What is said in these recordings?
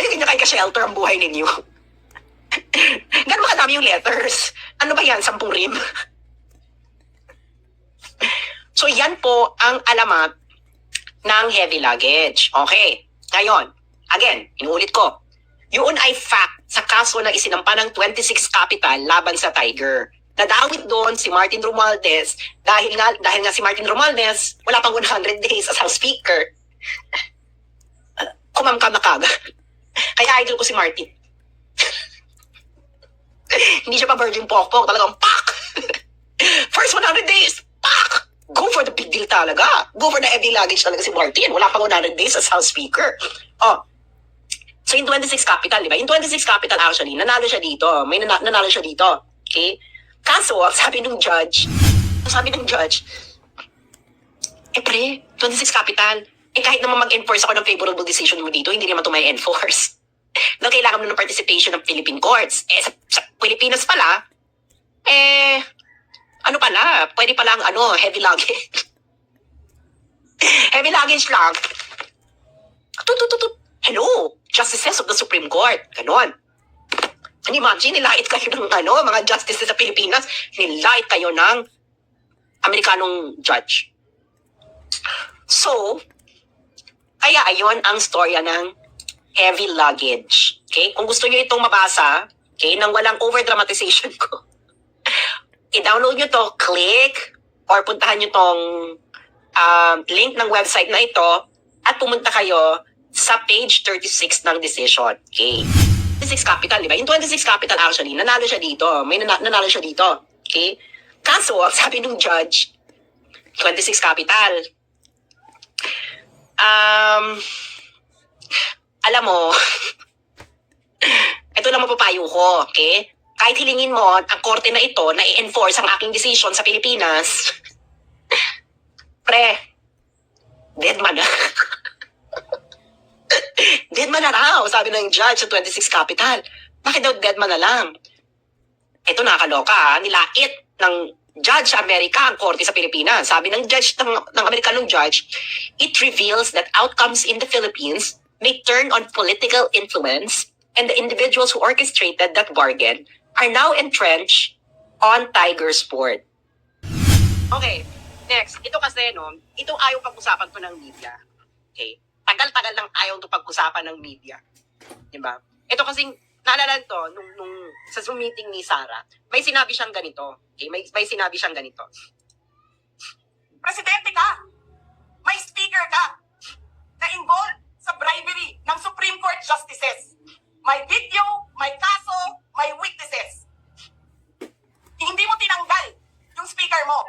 Ay, ganyan kayo ka-shelter ang buhay ninyo. Gano'n ba kadami yung letters? Ano ba yan? 10 rim? So, yan po ang alamat ng heavy luggage. Okay. Ngayon, again, inuulit ko. Yun ay fact sa kaso na isinampa ng 26 Capital laban sa Tiger. Nadawit doon si Martin Romualdez dahil nga si Martin Romualdez wala pang 100 days as House Speaker. Kumamkam na kaga. Kaya idol ko si Martin. Hindi siya pa virgin pokpok. Talagang pak! First 100 days, pak! Go for the big deal talaga. Go for the heavy luggage talaga si Martin. Wala pang 100 days as House Speaker. Oh. So yung 26 Capital, di ba? Yung 26 Capital actually, nanalo siya dito. May nanalo siya dito. Okay? Kaso, sabi ng judge, pre, 26 Capital, kahit naman mag-enforce ako ng favorable decision mo dito, hindi naman ito may enforce. No, kailangan mo ng participation ng Philippine courts. Sa Pilipinas pala, ano pala, pwede palang heavy luggage. Heavy luggage lang. Hello, justices of the Supreme Court. Ganon. And imagine, nilait kayo ng mga justices sa Pilipinas, nilait kayo ng Amerikanong judge. So, kaya ayon ang storya ng heavy luggage. Okay? Kung gusto nyo itong mabasa, okay, nang walang over-dramatization ko, i-download nyo to, click, or puntahan nyo tong link ng website na ito, at pumunta kayo sa page 36 ng decision. Okay? 26 Capital, di ba? Yung 26 Capital actually, nanalo siya dito. May nanalo siya dito. Okay? Kaso, sabi ng judge, 26 Capital, alam mo, ito lang mapapayo ko, okay? Kahit hilingin mo ang korte na ito na i-enforce ang aking decision sa Pilipinas, pre, dead man na. Dead man na raw, sabi ng judge sa 26 Capital. Bakit daw dead man na lang? Ito nakakaloka ha, nilait ng judge sa Amerika ang korte sa Pilipinas. Sabi ng judge, ng Amerikanong judge, it reveals that outcomes in the Philippines may turn on political influence and the individuals who orchestrated that bargain are now entrenched on Tiger Sport. Okay, next. Ito kasi, itong ayaw pag-usapan to ng media. Okay? Tagal-tagal lang ayaw ito pag-usapan ng media. Diba? Ito kasing, naalala to, nung sa Zoom meeting ni Sara, may sinabi siyang ganito. Okay? May sinabi siyang ganito. Presidente ka! May speaker ka! Na-involved sa bribery ng Supreme Court justices. May video, may kaso, may witnesses. Hindi mo tinanggal yung speaker mo.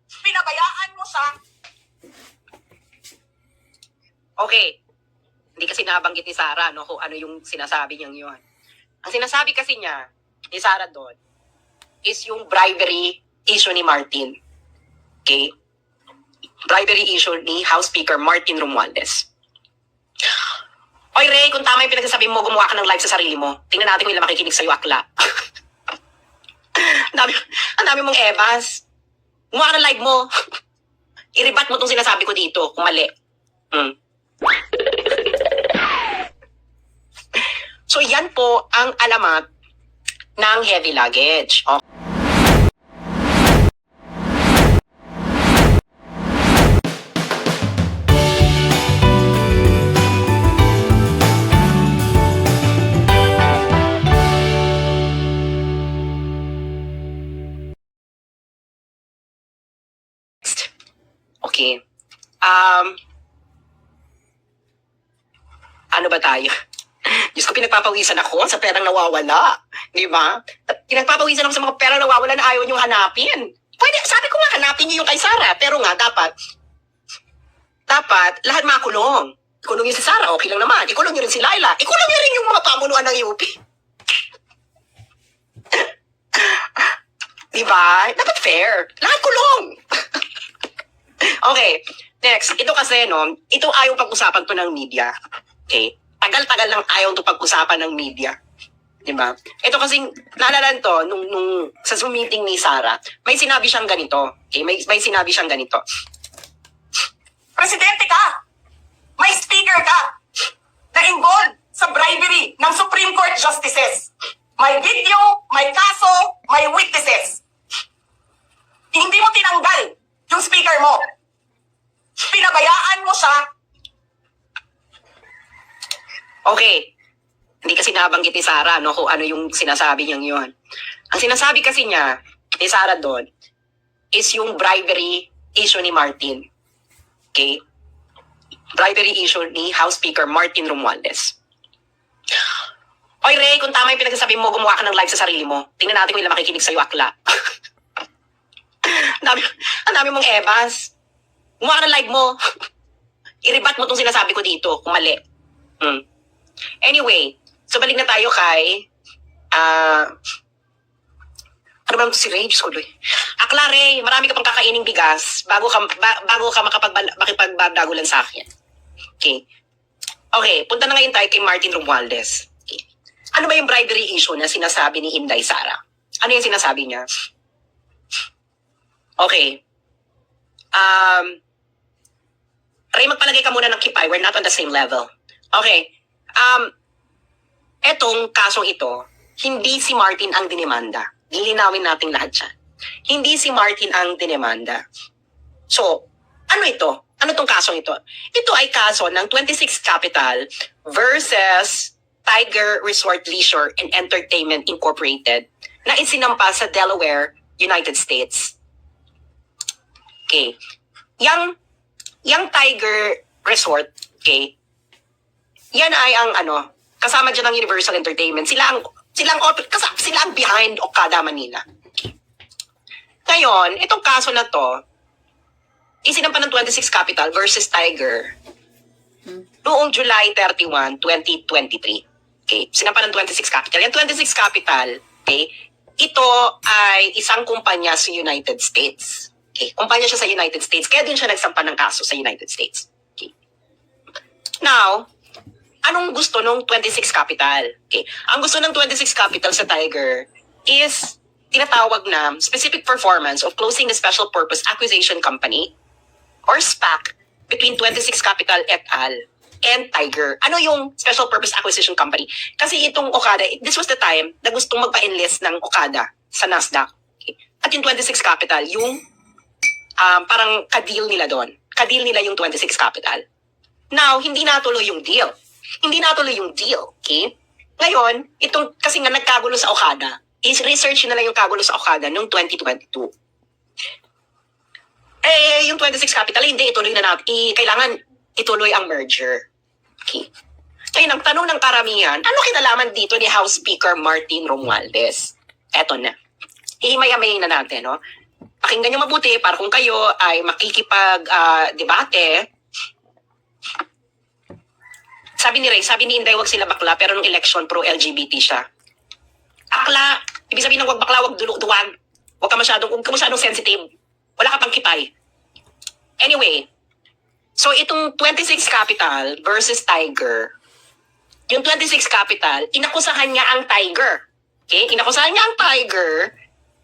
Pinabayaan mo siya. Okay. Hindi kasi nabanggit ni Sara, kung ano yung sinasabi niyang yun. Ang sinasabi kasi niya, ni Sara doon, is yung bribery issue ni Martin. Okay? Bribery issue ni House Speaker Martin Romualdez. Oy, Ray, kung tama yung pinagsasabi mo, gumawa ka ng live sa sarili mo. Tingnan natin kung ilang makikinig sa'yo, akla. Ang dami mong ebas. Gumawa ka ng live mo. I-rebat mo itong sinasabi ko dito, kung mali. So, yan po ang alamat ng heavy luggage. Okay. Okay. Ano ba tayo? Diyos ko, pinagpapawisan ako sa perang nawawala. Di ba? Pinagpapawisan ako sa mga perang nawawala na ayaw niyong hanapin. Pwede, sabi ko nga, hanapin niyo yung kay Sara. Pero nga, dapat, lahat makulong. Ikulong niyo si Sara, okay lang naman. Ikulong niyo rin si Laila. Ikulong niyo rin yung mga pamunuan ng UP. Di ba? Dapat fair. Lahat kulong. Okay, next. Ito kasi, ito ayaw pag-usapan to ng media. Okay? Tagal-tagal lang ayaw to pag-usapan ng media. Diba? Ito kasi, naalala to, nung sa Zoom meeting ni Sara, may sinabi siyang ganito. Okay? May sinabi siyang ganito. Presidente ka! May speaker ka! Na-involved sa justices. May video, may kaso, may witnesses. Hindi mo tinanggal yung speaker mo. Pinabayaan mo siya. Okay. Hindi kasi nabanggit ni Sarah, no, kung ano yung sinasabi niyang yun. Ang sinasabi kasi niya, ni Sarah doon, is yung bribery issue ni Martin. Okay? Bribery issue ni House Speaker Martin Romualdez. Oy, Ray, kung tama yung pinagsasabi mo, gumawa ka ng live sa sarili mo. Tingnan natin kung ilan makikinig sa'yo, akla. ang dami mong ebas. Gumawa ka ng live mo. I-rebat mo itong sinasabi ko dito, kung mali. Anyway, so balik na tayo kay... ano ba si Ray? Diyos ko, Loy. Akla, Ray, marami ka pang kakaining bigas bago ka makipagbabagulan sa akin. Okay. Okay, punta na ngayon tayo kay Martin Romualdez. Okay. Ano ba yung bribery issue na sinasabi ni Inday Sara? Ano yung sinasabi niya? Okay. Ray, magpalagay ka muna ng kipay. We're not on the same level. Okay. Etong kasong ito, hindi si Martin ang dinemanda. Lilinawin natin lahat siya. Hindi si Martin ang dinemanda. So, ano ito? Ano tong kasong ito? Ito ay kaso ng 26 Capital versus Tiger Resort Leisure and Entertainment Incorporated na isinampa sa Delaware, United States. Okay. Yang Tiger Resort, okay, yan ay ang kasama dyan ng Universal Entertainment. Sila ang behind Okada Manila. Okay. Ngayon, itong kaso na to, isinampa ng 26 Capital versus Tiger noong July 31, 2023. Okay, sinampa ng 26 Capital. Yung 26 Capital, okay, ito ay isang kumpanya sa United States. Okay, kumpanya siya sa United States, kaya din siya nagsampa ng kaso sa United States. Okay. Now, anong gusto ng 26 Capital? Okay, ang gusto ng 26 Capital sa Tiger is tinatawag na specific performance of closing the special purpose acquisition company or SPAC between 26 Capital et al. And Tiger. Ano yung special purpose acquisition company? Kasi itong Okada, this was the time na gustong magpa-enlist ng Okada sa Nasdaq. Okay. At yung 26 Capital, yung parang ka-deal nila doon. Ka-deal nila yung 26 Capital. Now, hindi natuloy yung deal. Hindi natuloy yung deal. Okay? Ngayon, itong kasi nga nagkagulo sa Okada, is research nila yung kagulo sa Okada noong 2022. Yung 26 Capital, hindi ituloy na natin. Kailangan ituloy ang merger. Okay. Ngayon, ang tanong ng karamihan, ano kinalaman dito ni House Speaker Martin Romualdez? Eto na. Ihimay-hamayin na natin, no? Pakinggan nyo mabuti para kung kayo ay makikipag-debate. Sabi ni Ray, sabi ni Inday, wag sila bakla, pero nung election, pro-LGBT siya. Akla, ibig sabihin ng wag bakla, wag duwag. Huwag ka masyadong sensitive. Wala ka pang kipay. Anyway, so itong 26 Capital versus Tiger, yung 26 Capital, inakusahan niya ang Tiger. Okay? Inakusahan niya ang Tiger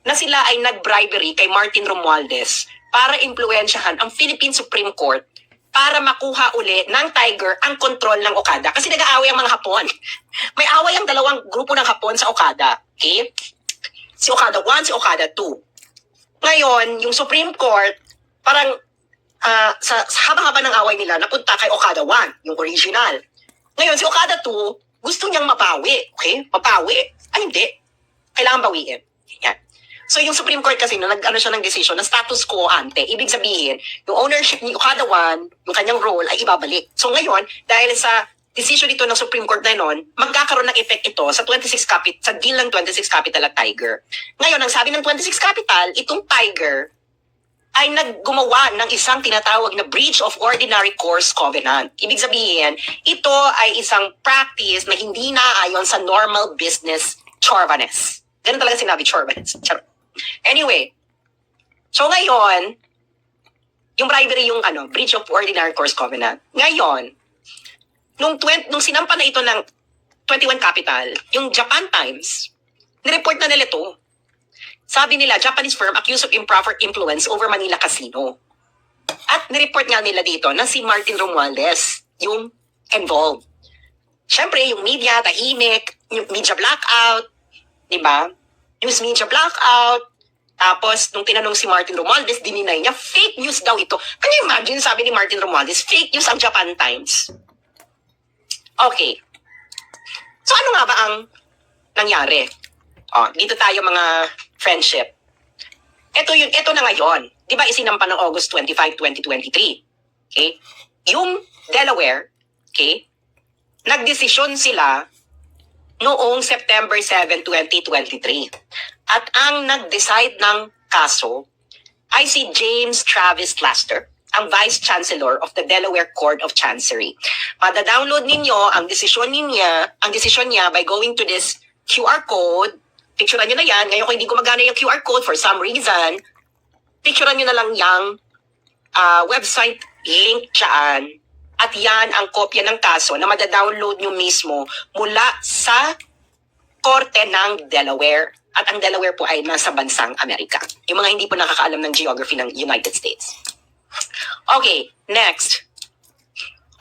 na sila ay nag-bribery kay Martin Romualdez para impluwensyahan ang Philippine Supreme Court para makuha uli ng Tiger ang kontrol ng Okada. Kasi nag-aaway ang mga Hapon. May away ang dalawang grupo ng Hapon sa Okada. Okay? Si Okada 1, si Okada 2. Ngayon, yung Supreme Court, parang sa haba-haba ng away nila, napunta kay Okada 1, yung original. Ngayon, si Okada 2, gusto niyang mabawi. Okay? Mabawi. Ay, hindi. Kailangan bawiin. Yan. So, yung Supreme Court kasi, nag-ano siya ng decision na status quo ante. Ibig sabihin, yung ownership ni Okada 1, yung kanyang role, ay ibabalik. So, ngayon, dahil sa decision dito ng Supreme Court na noon, magkakaroon ng effect ito sa 26 Capital, sa deal ng 26 Capital at Tiger. Ngayon, ang sabi ng 26 Capital, itong Tiger ay naggumawa ng isang tinatawag na breach of ordinary course covenant. Ibig sabihin, ito ay isang practice na hindi naayon sa normal business chorbanes. Ganun talaga sinabi, chorbanes. Anyway, so ngayon, yung bribery yung breach of ordinary course covenant. Ngayon, nung sinampa na ito ng 21 Capital, yung Japan Times, nireport na nila ito. Sabi nila, Japanese firm accused of improper influence over Manila Casino. At nireport nga nila dito na si Martin Romualdez yung involved. syempre, yung media, tahimik, yung media blackout, di ba? News media blackout. Tapos, nung tinanong si Martin Romualdez, dininay niya, fake news daw ito. Can you imagine, sabi ni Martin Romualdez, fake news ang Japan Times. Okay. So, ano nga ba ang nangyari? Dito tayo mga friendship. Ito na ngayon. Di ba isinampa ng August 25, 2023? Okay? Yung Delaware, okay, nagdesisyon sila noong September 7, 2023. At ang nag-decide ng kaso ay si James Travis Laster, ang Vice Chancellor of the Delaware Court of Chancery. Mada-download ninyo ang desisyon niya by going to this QR code. Picturean nyo na yan. Ngayon kung hindi gumagana yung QR code for some reason, picturean nyo na lang yung website link dyan. At yan ang kopya ng kaso na mada-download nyo mismo mula sa Korte ng Delaware. At ang Delaware po ay nasa bansang Amerika. Yung mga hindi po nakakaalam ng geography ng United States. Okay, next.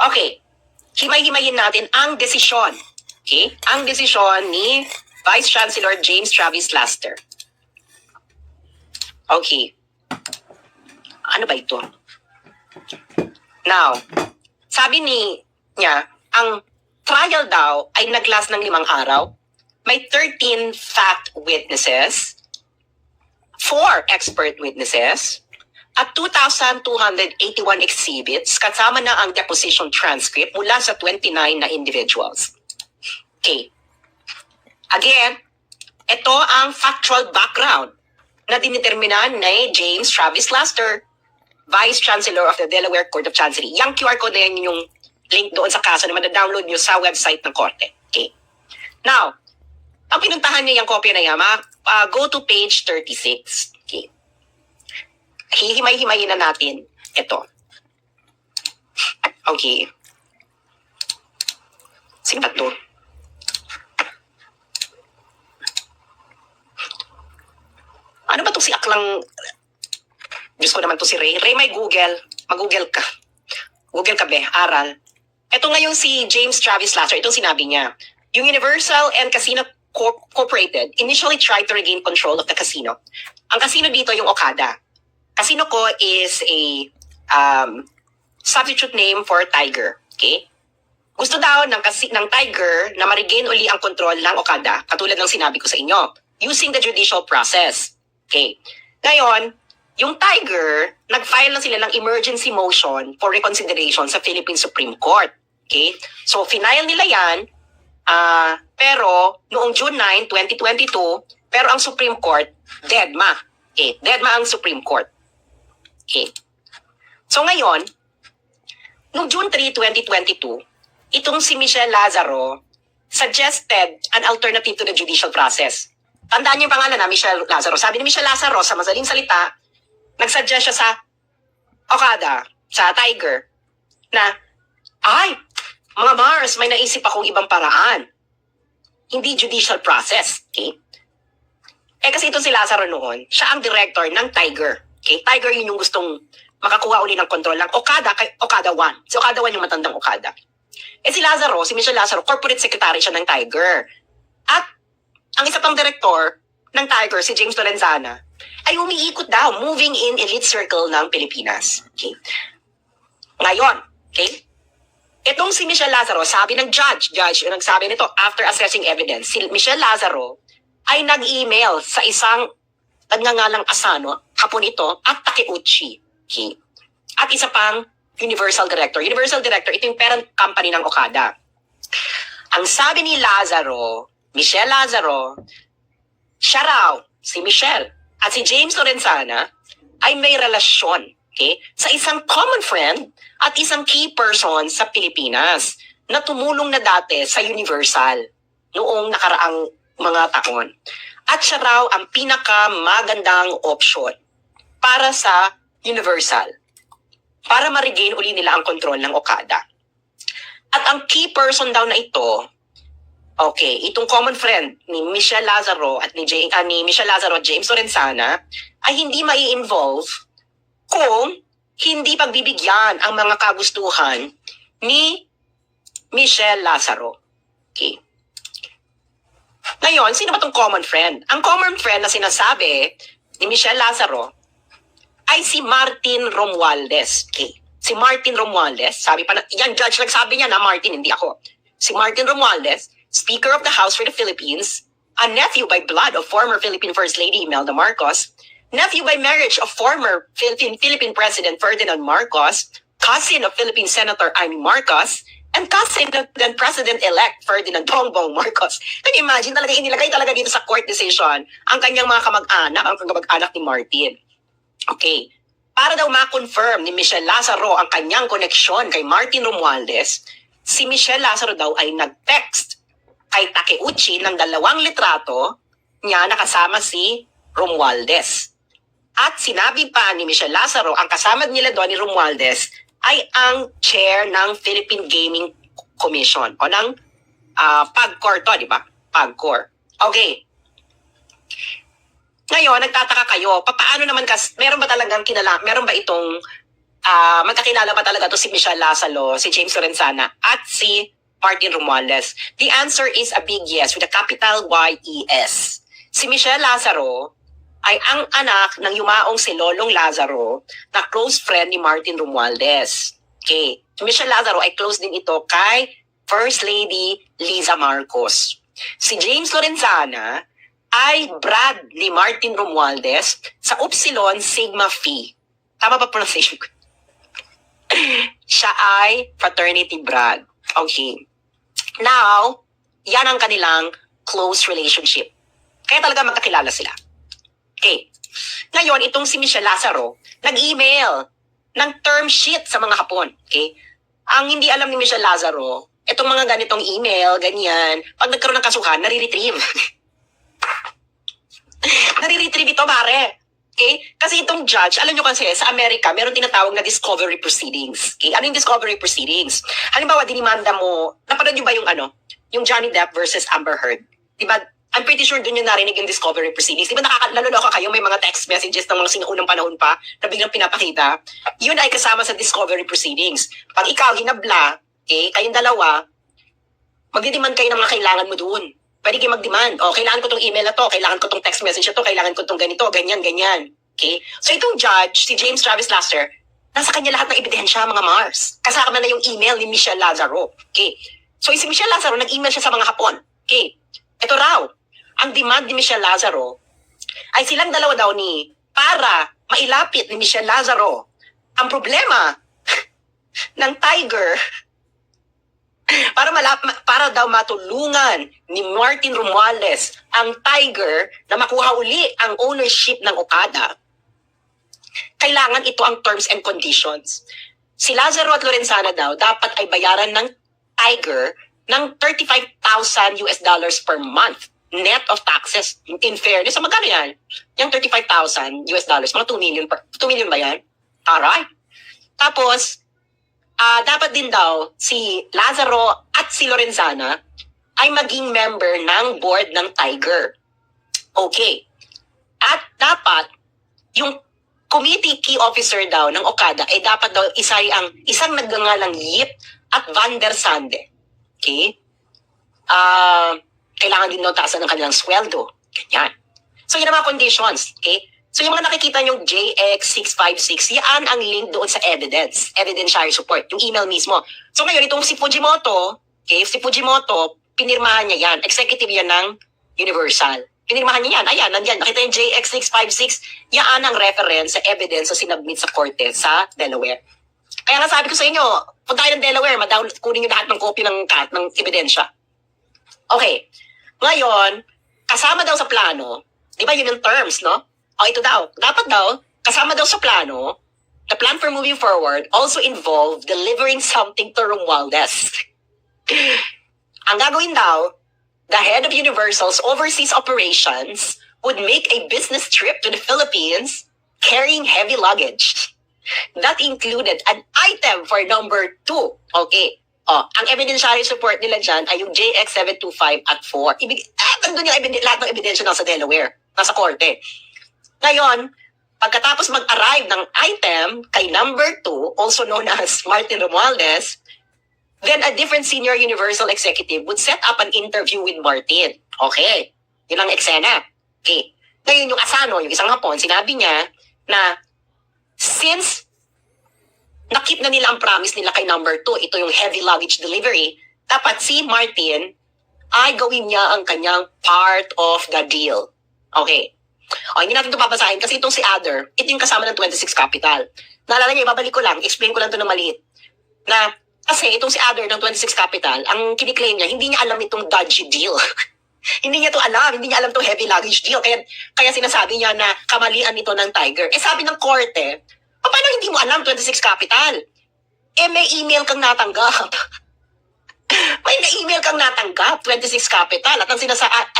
Okay, himay-himayin natin ang desisyon. Okay, ang desisyon ni Vice Chancellor James Travis Laster. Okay. Ano ba ito? Now, sabi niya, ang trial daw ay nag-last ng 5 araw. May 13 fact witnesses, 4 expert witnesses, at 2,281 exhibits kasama na ang deposition transcript mula sa 29 na individuals. Okay. Again, ito ang factual background na diniterminan ni James Travis Laster, Vice Chancellor of the Delaware Court of Chancery. Yung QR code na yan yung link doon sa kaso na madadownload nyo sa website ng korte. Okay. Now, ang pinuntahan niya yung kopya na yan, go to page 36. Okay. Hihimay-himayin na natin ito. Okay. Sino ba ito? Ano ba ito si Aklang? Diyos ko naman to si Ray. Ray, may Google. Mag-Google ka. Google ka, be. Aral. Ito ngayon si James Travis Laster. Itong sinabi niya. Yung Universal and Casino Corporated initially tried to regain control of the casino. Ang casino dito yung Okada. Casino ko is a substitute name for Tiger. Okay? Gusto daw ng Tiger na ma-regain uli ang control ng Okada, katulad ng sinabi ko sa inyo, using the judicial process. Okay. Ngayon, yung Tiger, nag-file na sila ng emergency motion for reconsideration sa Philippine Supreme Court. Okay? So, final nila yan, pero noong June 9, 2022, pero ang Supreme Court, deadma. Okay? Deadma ang Supreme Court. Okay. So ngayon, noong June 3, 2022, itong si Michelle Lazaro suggested an alternative to the judicial process. Tandaan niyo yung pangalan na Michelle Lazaro. Sabi ni Michelle Lazaro, sa madaling salita, nagsuggest siya sa Okada, sa Tiger, na, ay, mga Mars, may naisip akong ibang paraan. Hindi judicial process. Okay? Kasi itong si Lazaro noon, siya ang director ng Tiger. Okay? Tiger yun yung gustong makakuha uli ng kontrol ng Okada kay Okada 1. Si Okada 1 yung matandang Okada. Si Lazaro, si Michelle Lazaro, corporate secretary siya ng Tiger. At ang isa pang director ng Tiger, si James Lorenzana, ay umiikot daw, moving in elite circle ng Pilipinas. Okay? Ngayon, okay? Itong si Michelle Lazaro, sabi ng judge yung nagsabi nito, after assessing evidence, si Michelle Lazaro ay nag-email sa isang nagngangalang Asano, hapon ito, at Takeuchi. Okay? At isa pang Universal Director. Universal Director, ito yung parent company ng Okada. Ang sabi ni Lazaro, Michelle Lazaro, siya raw, si Michelle, at si James Lorenzana ay may relasyon, okay, sa isang common friend at isang key person sa Pilipinas na tumulong na dati sa Universal noong nakaraang mga taon. At siya raw ang pinakamagandang option para sa Universal, para ma-regain uli nila ang kontrol ng Okada. At ang key person daw na ito, okay, itong common friend ni Michelle Lazaro at ni Michelle Lazaro at James Lorenzana ay hindi mai-involve kung hindi pagbibigyan ang mga kagustuhan ni Michelle Lazaro. Okay. Ngayon, sino ba tong common friend? Ang common friend na sinasabi ni Michelle Lazaro ay si Martin Romualdez. Okay. Si Martin Romualdez, sabi pa na, yan judge nagsabi niya na Martin, hindi ako. Si Martin Romualdez, Speaker of the House for the Philippines, a nephew by blood of former Philippine First Lady Imelda Marcos, nephew by marriage of former Philippine President Ferdinand Marcos, cousin of Philippine Senator Amy Marcos, and cousin of then President-elect Ferdinand Bongbong Marcos. Can you imagine talaga, inilagay talaga dito sa court decision ang kanyang mga kamag-anak, ang kamag-anak ni Martin. Okay. Para daw ma-confirm ni Michelle Lazaro ang kanyang koneksyon kay Martin Romualdez, si Michelle Lazaro daw ay nag-text kay Takeuchi ng 2 litrato niya nakasama si Romualdez. At sinabi pa ni Michelle Lazaro, ang kasama nila doon ni Romualdez ay ang chair ng Philippine Gaming Commission o ng PAGCOR to, di ba? PAGCOR. Okay. Ngayon, nagtataka kayo, paano naman meron ba talagang meron ba itong magkakilala ba talaga to si Michelle Lazaro, si James Lorenzana, at si Martin Romualdez? The answer is a big yes with a capital Y-E-S. Si Michelle Lazaro ay ang anak ng yumaong si Lolong Lazaro na close friend ni Martin Romualdez. Okay. Si Michelle Lazaro ay close din ito kay First Lady Liza Marcos. Si James Lorenzana ay brad ni Martin Romualdez sa Upsilon Sigma Phi. Tama ba pronunciation ko? Siya ay fraternity brad. Okay. Now, yan ang kanilang close relationship. Kaya talaga magkakilala sila. Okay. Ngayon, itong si Michelle Lazaro, nag-email ng term sheet sa mga Hapon. Okay. Ang hindi alam ni Michelle Lazaro, itong mga ganitong email, ganyan, pag nagkaroon ng kasuhan, nare-retrieve. Nare-retrieve ito, pare. Okay? Kasi itong judge, alam nyo kasi, sa Amerika, meron tinatawag na discovery proceedings. Okay? Ano yung discovery proceedings? Halimbawa, dinimanda mo, napanood nyo ba yung Johnny Depp versus Amber Heard? Diba? I'm pretty sure dun yung narinig yung discovery proceedings. Diba naloloka kayo, may mga text messages ng mga sinuunang panahon pa na biglang pinapakita? Yun ay kasama sa discovery proceedings. Pag ikaw hinabla, okay, kayong dalawa, magdidemand kayo ng mga kailangan mo doon. Pwede kayo mag-demand. O, kailangan ko tong email na to, kailangan ko tong text message na to, kailangan ko tong ganito, ganyan, ganyan. Okay? So, itong judge, si James Travis Laster, nasa kanya lahat ng ebidensya, mga Mars. Kasama na yung email ni Michelle Lazaro. Okay? So, si Michelle Lazaro, nag-email siya sa mga Hapon. Okay? Ito raw, ang demand ni Michelle Lazaro ay silang dalawa daw para mailapit ni Michelle Lazaro ang problema ng Tiger para daw matulungan ni Martin Romualdez ang Tiger na makuha uli ang ownership ng Okada. Kailangan ito ang terms and conditions. Si Lazaro at Lorenzana daw dapat ay bayaran ng Tiger ng $35,000 per month net of taxes. In fairness, so magkano yan? Yung $35,000 mga 2 million. 2 million ba yan? Aray. Tapos, dapat din daw si Lazaro at si Lorenzana ay maging member ng board ng Tiger. Okay. At dapat yung committee key officer daw ng Okada ay dapat daw isang nagngangalang Yip at Van der Sande. Okay? Kailangan din daw taasan ng kanilang sweldo. Ganyan. So yun ang mga conditions. Okay? So yung mga nakikita yung JX656, yan ang link doon sa evidence. Evidentiary support. Yung email mismo. So ngayon, itong si Fujimoto, okay, pinirmahan niya yan. Executive yan ng Universal. Pinirmahan niya yan. Ayan, nandyan. Nakita yung JX656, yan ang reference sa evidence na sinabmit sa korte sa Delaware. Kaya nga sabi ko sa inyo, punta kayo ng Delaware, kunin nyo lahat ng copy ng ebidensya. Okay. Ngayon, kasama daw sa plano, di ba yun yung terms, no? O ito daw, dapat daw, kasama daw sa plano, the plan for moving forward also involved delivering something to Romualdez. Ang gagawin daw, the head of Universal's overseas operations would make a business trip to the Philippines carrying heavy luggage. That included an item for number 2. Okay. Ang evidentiary support nila dyan ay yung JX725 at 4. Nandun yung lahat ng ebidensya nasa Delaware, nasa korte. Ngayon, pagkatapos mag-arrive ng item kay number 2, also known as Martin Romualdez, then a different senior Universal executive would set up an interview with Martin. Okay. Yun ang eksena. Okay. Ngayon yung Asano, yung isang Hapon, sinabi niya na since nakip na nila ang promise nila kay number 2, ito yung heavy luggage delivery, dapat si Martin ay gawin niya ang kanyang part of the deal. Okay. O, hindi natin ito papasahin kasi itong si Adder, ito yung kasama ng 26 Capital. Naalala niyo, ibabalik ko lang, explain ko lang ito ng maliit. Na, kasi itong si Adder ng 26 Capital, ang kiniklaim niya, hindi niya alam itong dodgy deal. Hindi niya to alam, hindi niya alam itong heavy luggage deal. Kaya sinasabi niya na kamalian ito ng Tiger. Eh sabi ng korte, paano hindi mo alam 26 Capital? Eh may email kang natanggap. May email kang natanggap, 26 Capital. At ang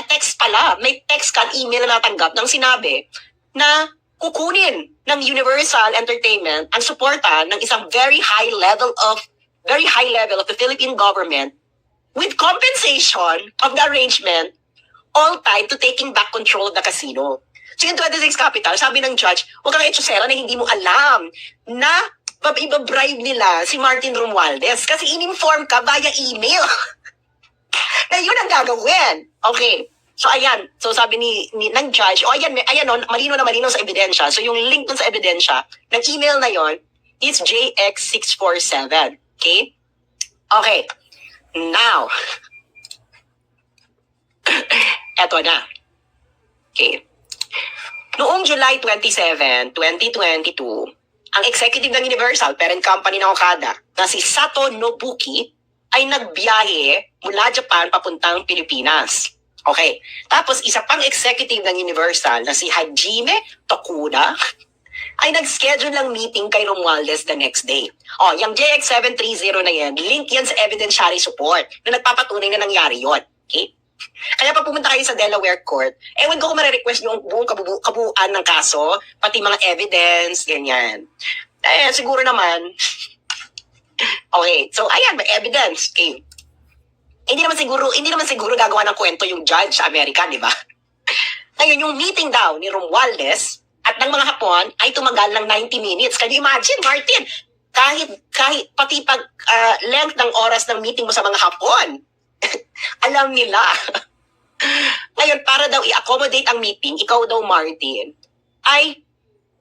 text pala, may text kang email na natanggap nang sinabi na kukunin ng Universal Entertainment ang suporta ng isang very high level of the Philippine government with compensation of the arrangement all tied to taking back control of the casino. So yung 26 Capital, sabi ng judge, huwag kang etsosera na hindi mo alam na ibabribe nila si Martin Romualdez kasi in-inform ka via email na yun ang gagawin. Okay. So ayan, so sabi ng judge, ayan malino na malino sa ebidensya. So yung link dun sa ebidensya, ng email na yon is JX647. Okay? Okay. Now, eto na. Okay. Noong July 27, 2022, ang executive ng Universal, parent company ng Okada, na si Sato Nobuki, ay nagbiyahe mula Japan papuntang Pilipinas. Okay. Tapos isa pang executive ng Universal na si Hajime Tokuda ay nag-schedule ng meeting kay Romualdez the next day. O, yung JX730 na yan, link yan sa evidentiary support na nagpapatunay na nangyari yon. Okay? Kaya pag pumunta kayo sa Delaware Court, ewan ko kung marirequest yung buong kabuuan ng kaso, pati mga evidence, ganyan. Eh, siguro naman, okay, so ayan, may evidence. Okay. Hindi naman siguro gagawa ng kwento yung judge sa Amerika, di ba? Ngayon, yung meeting daw ni Romualdez at ng mga Hapon ay tumagal ng 90 minutes. Can you imagine, Martin? Kahit pati pag length ng oras ng meeting mo sa mga Hapon, alam nila. Ngayon, para daw i-accommodate ang meeting, ikaw daw, Martin, ay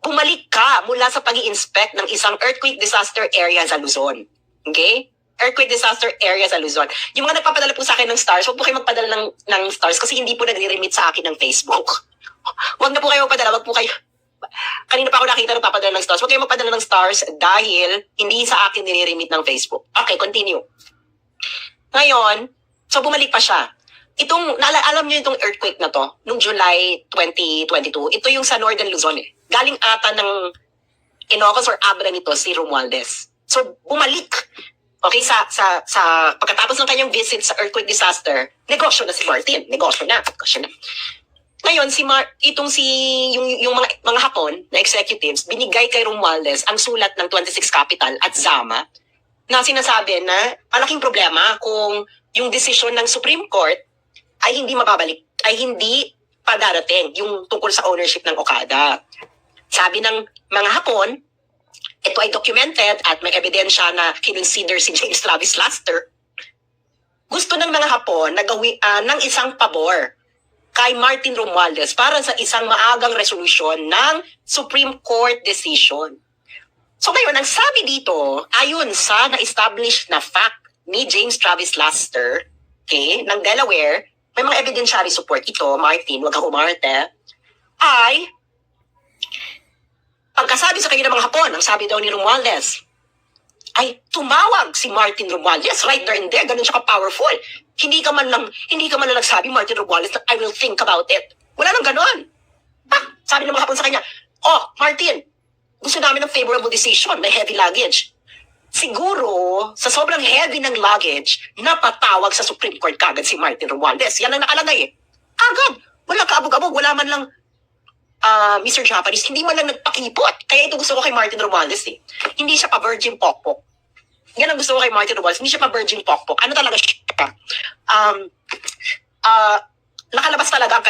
bumalik ka mula sa pag-i-inspect ng isang earthquake disaster area sa Luzon. Okay? Earthquake disaster area sa Luzon. Yung mga nagpapadala po sa akin ng stars, huwag po kayo magpadala ng stars kasi hindi po nagre-remit sa akin ng Facebook. Huwag na po kayo magpadala, wag po kayo. Kanina pa ako nakita ng papadala ng stars. Huwag kayo magpadala ng stars dahil hindi sa akin nire-remit ng Facebook. Okay, continue. Ngayon, so bumalik pa siya. Alam niyo itong earthquake na to, nung July 2022, ito yung sa Northern Luzon eh. Galing ata ng Ilocos or Abra nito si Romualdez. So, bumalik. Okay, sa pagkatapos ng kanyang visit sa earthquake disaster, negosyo na si Martin. Negosyo na. Ngayon, yung mga Hapon na executives, binigay kay Romualdez ang sulat ng 26 Capital at Zama na sinasabi na malaking problema kung yung desisyon ng Supreme Court ay hindi mababalik, ay hindi padarating yung tungkol sa ownership ng Okada. Sabi ng mga Hapon, ito ay documented at may ebidensya na kinonsider si James Travis Laster. Gusto ng mga Hapon na ng isang pabor kay Martin Romualdez para sa isang maagang resolusyon ng Supreme Court decision. So ngayon, ang sabi dito, ayon sa na-establish na fact ni James Travis Laster, okay, ng Delaware, may mga evidentiary support ito, Martin, wag kang umarte, ay pagkasabi sa kanya ng mga Hapon, ang sabi daw ni Romualdez, ay tumawag si Martin Romualdez right there and there, ganun siya ka-powerful. Hindi ka man lang nagsabi, Martin Romualdez, I will think about it. Wala nang ganun. Sabi ng mga Hapon sa kanya, oh, Martin, gusto namin ng favorable decision, may heavy luggage. Siguro, sa sobrang heavy ng luggage, napatawag sa Supreme Court kagad si Martin Romualdez. Yan ang nakalagay eh. Agad. Wala kaabog-abog. Wala man lang, Mr. Japanese, hindi man lang nagpakipot. Kaya ito gusto ko kay Martin Romualdez eh. Hindi siya pa-virgin pokpok. Yan ang gusto ko kay Martin Romualdez. Hindi siya pa-virgin pokpok. Ano talaga siya? Nakalabas talaga ang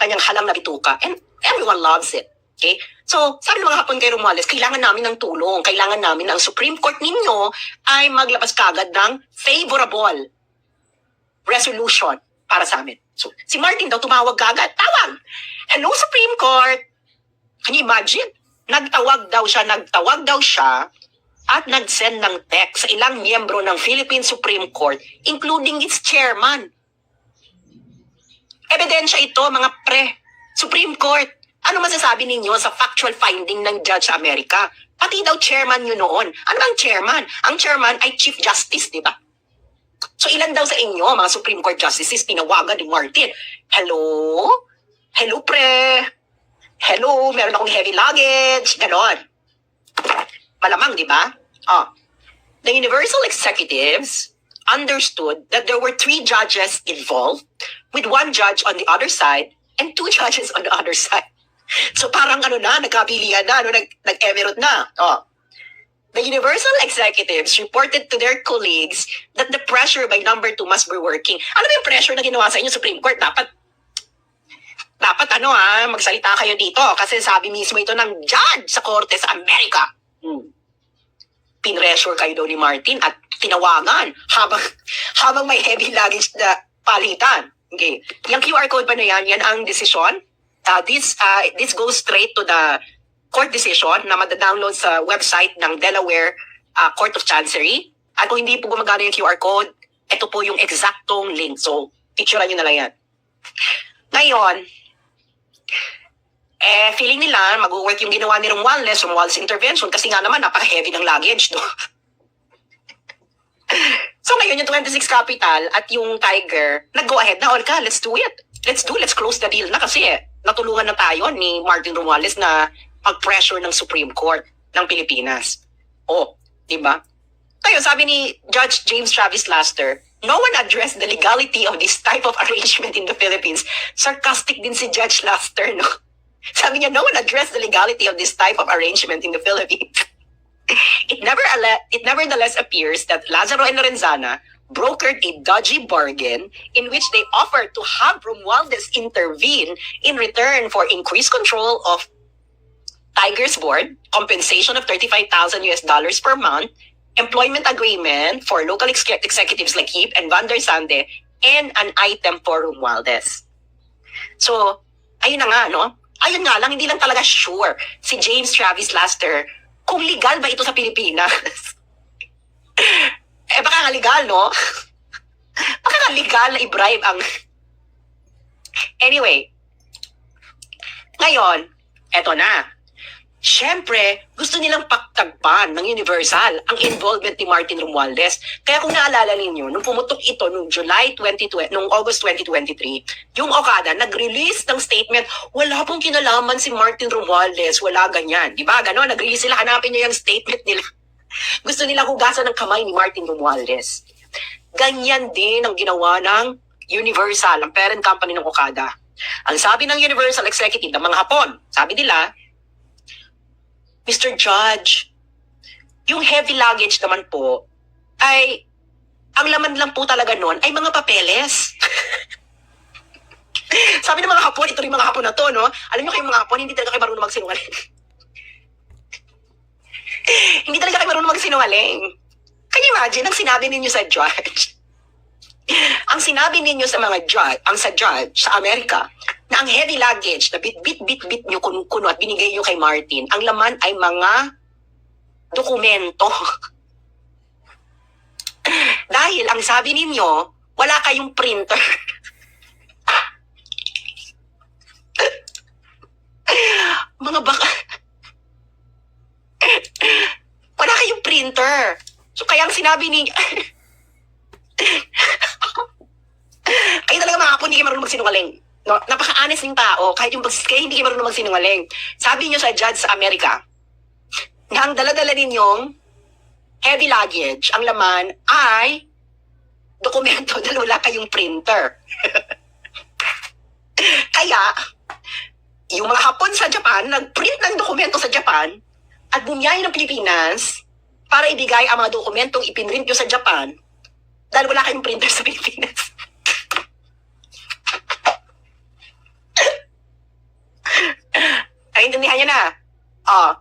kanyang halang na bituka. And everyone loves it. Okay? So, sabi ng mga Hapon kay Romualdez, kailangan namin ng tulong. Kailangan namin ng Supreme Court ninyo ay maglabas kagad ng favorable resolution para sa amin. So, si Martin daw tumawag kagad. Tawag! Hello, Supreme Court! Can you imagine? Nagtawag daw siya at nag-send ng text sa ilang miyembro ng Philippine Supreme Court, including its chairman. Ebidensya ito, mga Supreme Court. Ano masasabi ninyo sa factual finding ng Judge sa Amerika? Pati daw chairman yun noon. Ano ang chairman? Ang chairman ay Chief Justice, di ba? So ilan daw sa inyo, mga Supreme Court Justices, tinawagan ni Martin? Hello? Hello, pre? Hello, meron akong heavy luggage. Ganon. Malamang, di ba? The Universal Executives understood that there were 3 judges involved, with 1 judge on the other side and 2 judges on the other side. So parang nagkapilihan na, nag-emerald na. The Universal Executives reported to their colleagues that the pressure by number 2 must be working. Ano ba yung pressure na ginawa sa inyo, Supreme Court? Dapat magsalita kayo dito kasi sabi mismo ito ng judge sa korte sa Amerika. Pinressure kayo daw ni Martin at tinawagan habang may heavy luggage na palitan. Okay. Yung QR code pa na yan ang desisyon. This goes straight to the court decision na madadownload sa website ng Delaware Court of Chancery. At kung hindi po gumagana yung QR code, ito po yung eksaktong link. So, picturean nyo na lang yan. Ngayon, feeling nila mag-work yung ginawa ni Romualdez intervention kasi nga naman napaka-heavy ng luggage, no? So ngayon yung 26 Capital at yung Tiger, nag-go ahead na, Olga, let's do it. Let's close the deal na kasi natulungan na tayo ni Martin Romualdez na pag-pressure ng Supreme Court ng Pilipinas. Di ba? Kaya sabi ni Judge James Travis Laster, no one addressed the legality of this type of arrangement in the Philippines. Sarcastic din si Judge Laster, no? Sabi niya, no one addressed the legality of this type of arrangement in the Philippines. It nevertheless appears that Lazaro and Lorenzana brokered a dodgy bargain in which they offered to have Romualdez intervene in return for increased control of Tiger's board, compensation of $35,000 per month, employment agreement for local executives like Yip and Van der Sande, and an item for Romualdez. So, ayun na nga, no? Ayun nga lang, hindi lang talaga sure si James Travis Laster kung legal ba ito sa Pilipinas. Baka nga legal, no? Baka nga legal na i-bribe ang... Anyway, ngayon, eto na. Siyempre, gusto nilang pagtagpan ng Universal ang involvement ni Martin Romualdez. Kaya kung naalala ninyo, nung pumutok ito nung August 2023, yung Okada nag-release ng statement, wala pong kinalaman si Martin Romualdez, wala ganyan. Diba? Ganon, nag-release sila, hanapin nyo yung statement nila. Gusto nila hugasan ng kamay ni Martin Romualdez. Ganyan din ang ginawa ng Universal, ang parent company ng Okada. Ang sabi ng Universal Executive ng mga Hapon, sabi nila, Mr. Judge, yung heavy luggage naman po ay, ang laman lang po talaga nun ay mga papeles. Sabi ng mga Hapon, ito rin mga Hapon na to, no? Alam nyo kayong mga Hapon, hindi talaga kayo marunong magsinungaling. Hindi talaga kayo marunong magsinungaling. Can you imagine ang sinabi ninyo sa judge? Ang sinabi ninyo sa mga judge, sa Amerika, na ang heavy luggage na bit nyo kuno at binigay nyo kay Martin, ang laman ay mga dokumento. Dahil ang sabi ninyo, wala kayong printer. Mga baka... Wala kayong printer. So kaya ang sinabi ninyo... Kayo talaga mga Hapon, hindi kayo marunong magsinungaling. No, napaka-honest ng tao, kahit yung kayo hindi kayo marunong magsinungaling. Sabi niyo sa judge sa Amerika, na ang dala-dala ninyong heavy luggage, ang laman ay dokumento dahil wala kayong printer. Kaya, yung mga Hapon sa Japan, nag-print ng dokumento sa Japan at bumiyay ng Pilipinas para ibigay ang mga dokumentong ipinrint nyo sa Japan dahil wala kayong printer sa Pilipinas. Naintindihan niyo Ayan na. Oh.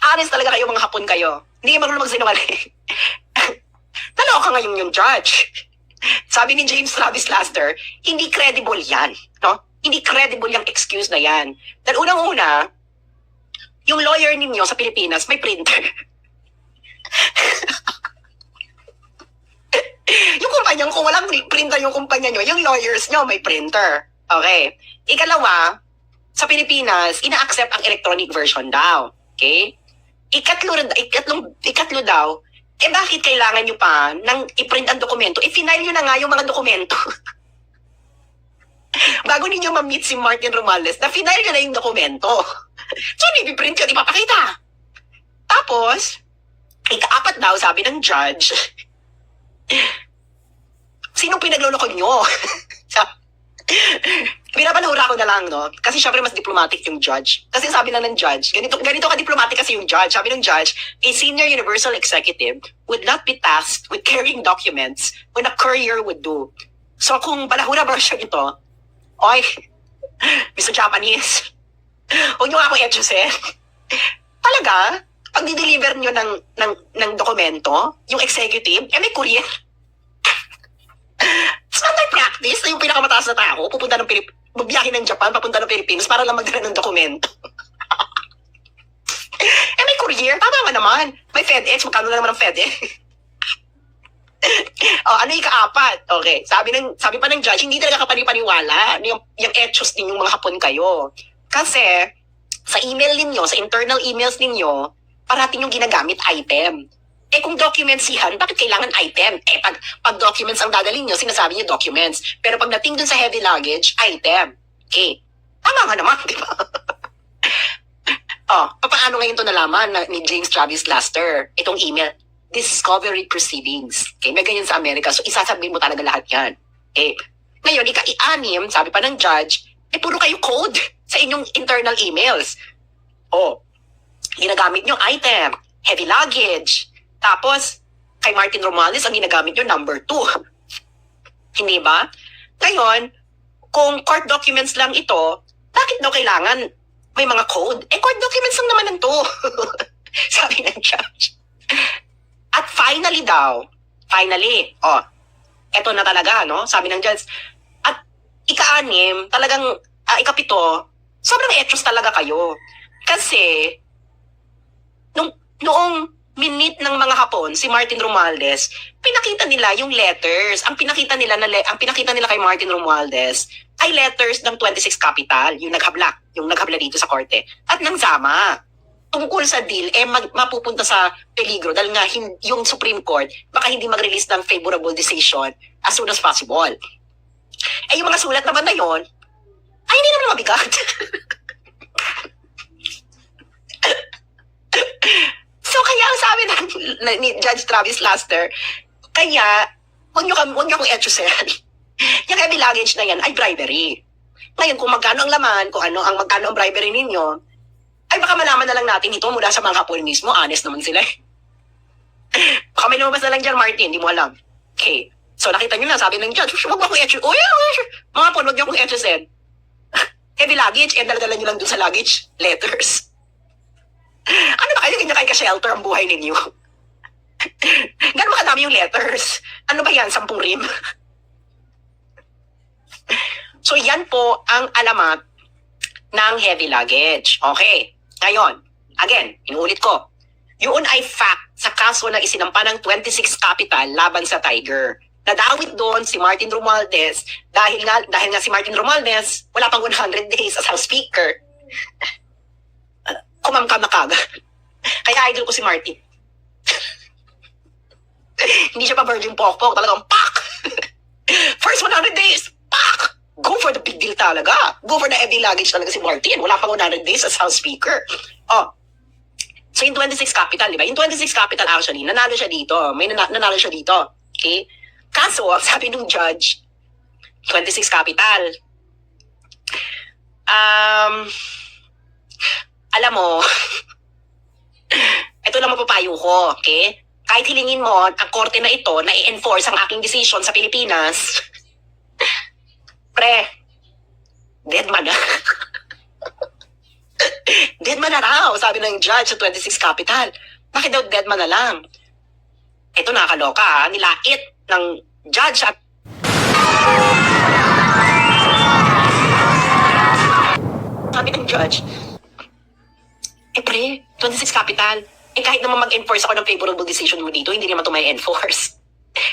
Honest talaga kayo, mga Hapon kayo. Hindi kayo marunong magsinungaling. Naloka ngayon yung judge. Sabi ni James Travis Laster, hindi credible yan. No? Hindi credible yung excuse na yan. Dahil unang-una, yung lawyer ninyo sa Pilipinas may printer. Yung kumpanya, kung walang printer yung kumpanya nyo, yung lawyers nyo may printer. Okay. Ikalawa, sa Pilipinas, ina-accept ang electronic version daw. Okay? Ikatlo daw, bakit kailangan nyo pa nang i-print ang dokumento? I-final nyo na nga yung mga dokumento. Bago ninyo ma-meet si Martin Romualdez, na-final nyo na yung dokumento. So, i-print yun, ipapakita. Tapos, ika-apat daw, sabi ng judge, sinong pinagluloko nyo? Pinapanahura ko na lang, no? Kasi syempre mas diplomatic yung judge. Kasi sabi lang ng judge, ganito ka-diplomatic kasi yung judge. Sabi ng judge, a senior universal executive would not be tasked with carrying documents when a courier would do. So kung panahura version ito, oy, Mr. Japanese, huwag nyo nga akong etchusin. Talaga, pag di-deliver nyo ng dokumento, yung executive, may courier. Standard practice na yung pinakamataas na tao pupunta ng magbiyahe ng Japan papunta ng Pilipinas para lang magdala ng dokumento. May courier, tama nga naman. May FedEx, magkano na naman ang FedEx? Ano yung kaapat? Okay, sabi pa ng judge, hindi talaga kapani-paniwala yung etchos ninyong mga Hapon kayo. Kasi sa email ninyo, sa internal emails ninyo, parating yung ginagamit item. Kung documents yan, bakit kailangan item? Pag documents ang dadalhin nyo, sinasabi nyo documents. Pero pag nating dun sa heavy luggage, item. Okay. Tama nga naman, di ba? Paano ngayon ito nalaman ni James Travis Laster? Itong email, discovery proceedings. Okay, may ganyan sa Amerika. So, isasabihin mo talaga lahat yan. Okay. Ngayon, ika-6, sabi pa ng judge, puro kayo code sa inyong internal emails. Ginagamit nyo item, heavy luggage. Tapos, kay Martin Romualdez, ang ginagamit nyo, number 2. Hindi ba? Ngayon, kung court documents lang ito, bakit daw kailangan may mga code? Court documents lang naman ito. Sabi ng judge. At finally, eto na talaga, no? Sabi ng judge. At ika-6, talagang, ika-7, sobrang etchos talaga kayo. Kasi, noong minute ng mga Hapon, si Martin Romualdez, pinakita nila yung letters. Ang pinakita nila kay Martin Romualdez ay letters ng 26 Capital, yung naghabla dito sa korte, at ng Zama. Tungkol sa deal, mapupunta sa peligro dahil nga yung Supreme Court baka hindi mag-release ng favorable decision as soon as possible. Yung mga sulat naman na yon, ay hindi naman mabigat. So kaya ang sabi ni Judge Travis Laster, kaya huwag nyo akong etchusin. Yung heavy luggage na yan ay bribery. Ngayon, kung magkano ang laman, magkano ang bribery ninyo, ay baka malaman na lang natin ito mula sa mga Hapon mismo. Honest naman sila. Baka may lumabas na lang dyan, Martin, hindi mo alam. Okay. So nakita nyo na, sabi ng judge, huwag mo akong etchusin. Mga Hapon, huwag nyo akong etchusin. Heavy luggage, dala-dala nyo lang dun sa luggage letters. Ano ba kayo, ganyan kayo ka-shelter ang buhay ninyo? Gano'n ba kadami yung letters? Ano ba yan, 10 rim? So yan po ang alamat ng heavy luggage. Okay, ngayon, again, inuulit ko, yun ay fact sa kaso na isinampa ng 26 Capital laban sa Tiger. Nadawit doon si Martin Romualdez dahil nga si Martin Romualdez wala pang 100 days as House Speaker. Kumamkam na kagad. Kaya idol ko si Martin. Hindi siya pa virgin pokpok. Talagang pak! First 100 days, pak! Go for the big deal talaga. Go for the heavy luggage talaga si Martin. Wala pang 100 days as House Speaker. So yung 26 Capital, di ba? Yung 26 Capital actually, nanalo siya dito. Nanalo siya dito. Okay? Kaso, sabi nung judge, 26 Capital, alam mo, ito lang mapapayo ko, okay? Kahit hilingin mo ang korte na ito na i-enforce ang aking decision sa Pilipinas, pre, dead man na. Dead man na raw, sabi ng judge sa 26 Capital. Bakit daw dead man na lang? Ito nakakaloka ha, nilait ng judge at sabi ng judge, pre, 26 Capital, kahit naman mag-enforce ako ng favorable decision mo dito, hindi naman ito may enforce.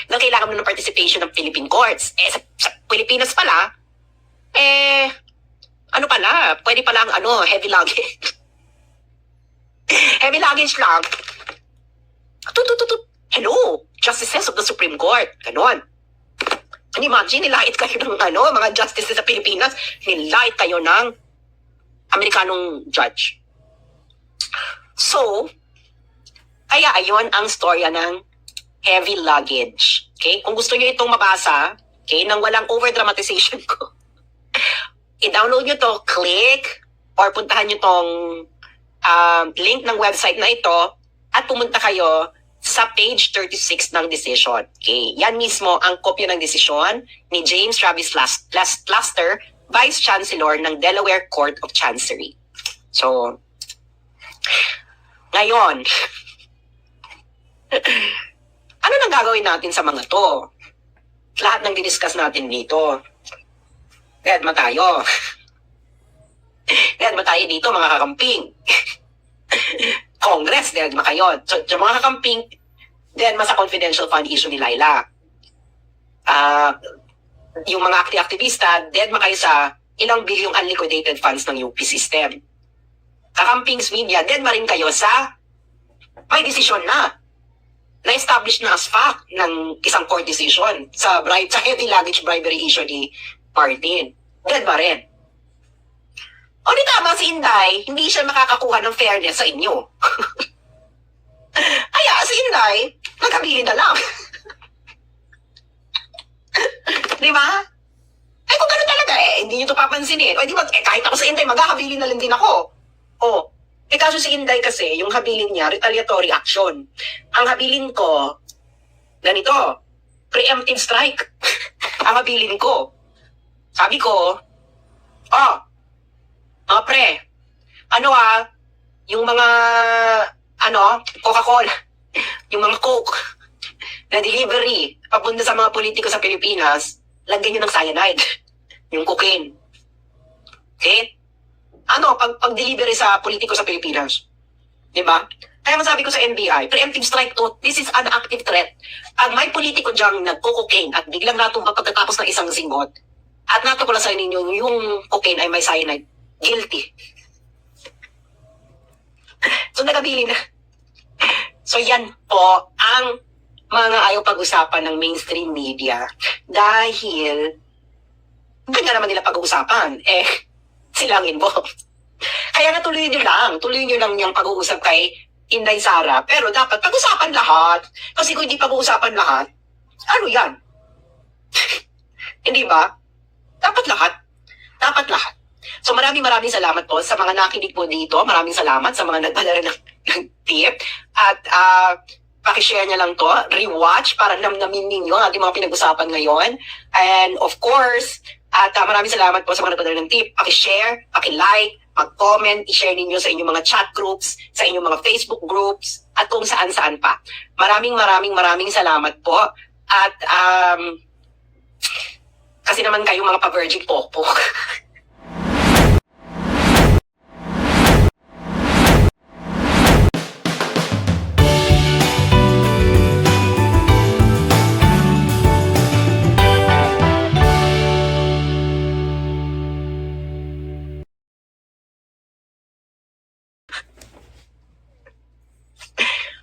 Dahil kailangan mo ng participation ng Philippine courts. Sa Pilipinas pala, ano pala, pwede pala ang heavy luggage. Heavy luggage lang. Hello, justices of the Supreme Court. Ganon. Can you imagine, nilait kayo ng mga justices sa Pilipinas, nilait kayo ng Amerikanong judge. So, kaya ayon ang storya ng heavy luggage. Okay? Kung gusto nyo itong mabasa, okay, nang walang over-dramatization ko, i-download nyo to, click, or puntahan nyo tong link ng website na ito, at pumunta kayo sa page 36 ng decision. Okay? Yan mismo ang kopya ng desisyon ni James Travis Laster, Vice Chancellor ng Delaware Court of Chancery. So, ngayon, ano nang gagawin natin sa mga to? Lahat ng didiscuss natin dito. Dead man tayo. Dead man tayo dito, mga kakamping. Congress, dead man kayo. So, mga kakamping, dead man sa confidential fund issue ni Laila. Yung mga aktivista, dead man kayo sa ilang bilyong unliquidated funds ng UP system. Kakampings media, dead man rin kayo sa may desisyon na-establish na as fact ng isang court decision sa heavy luggage bribery issue ni Martin. Dead ba rin? O di tama si Inday, hindi siya makakakuha ng fairness sa inyo. Kaya si Inday, nagkabili na lang. Di ba? Kung gano'n talaga hindi nyo ito papansinin. O di ba, kahit ako sa Inday, magkakabili na lang din ako. Kaso si Inday kasi, yung habilin niya, retaliatory action. Ang habilin ko, ganito, preemptive strike. Ang habilin ko. Sabi ko, pre, yung mga, Coca-Cola, yung mga Coke, na delivery, papunta sa mga politiko sa Pilipinas, lagyan nyo ng cyanide, yung cocaine. Okay? Pag-delivery sa politiko sa Pilipinas. Diba? Kaya masabi ko sa NBI, preemptive strike to, this is an active threat. Pag may politiko diyang nagko-cocaine at biglang natumba pagkatapos ng isang zingot, at natuklasan ninyo yung cocaine ay may cyanide, guilty. So nagabili na. So yan po ang mga ayaw pag-usapan ng mainstream media dahil ganyan naman nila pag-uusapan. Silang involved. Kaya nga tuloy nyo lang yung pag-uusap kay Inday Sara, pero dapat pag-usapan lahat. Kasi kung hindi pag-uusapan lahat, ano yan? Hindi ba? Dapat lahat. So maraming salamat po sa mga nakinig po dito. Maraming salamat sa mga nagpadala ng tip. At pakishare niya lang to, rewatch para namnamin ninyo ang ating mga pinag-usapan ngayon. And of course, at maraming salamat po sa mga nagpadala ng tip. Pakishare, pakilike, mag-comment, i-share ninyo sa inyong mga chat groups, sa inyong mga Facebook groups, at kung saan-saan pa. Maraming salamat po. At kasi naman kayong mga pa-virgin po.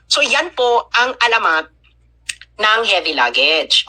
So yan po ang alamat ng heavy luggage.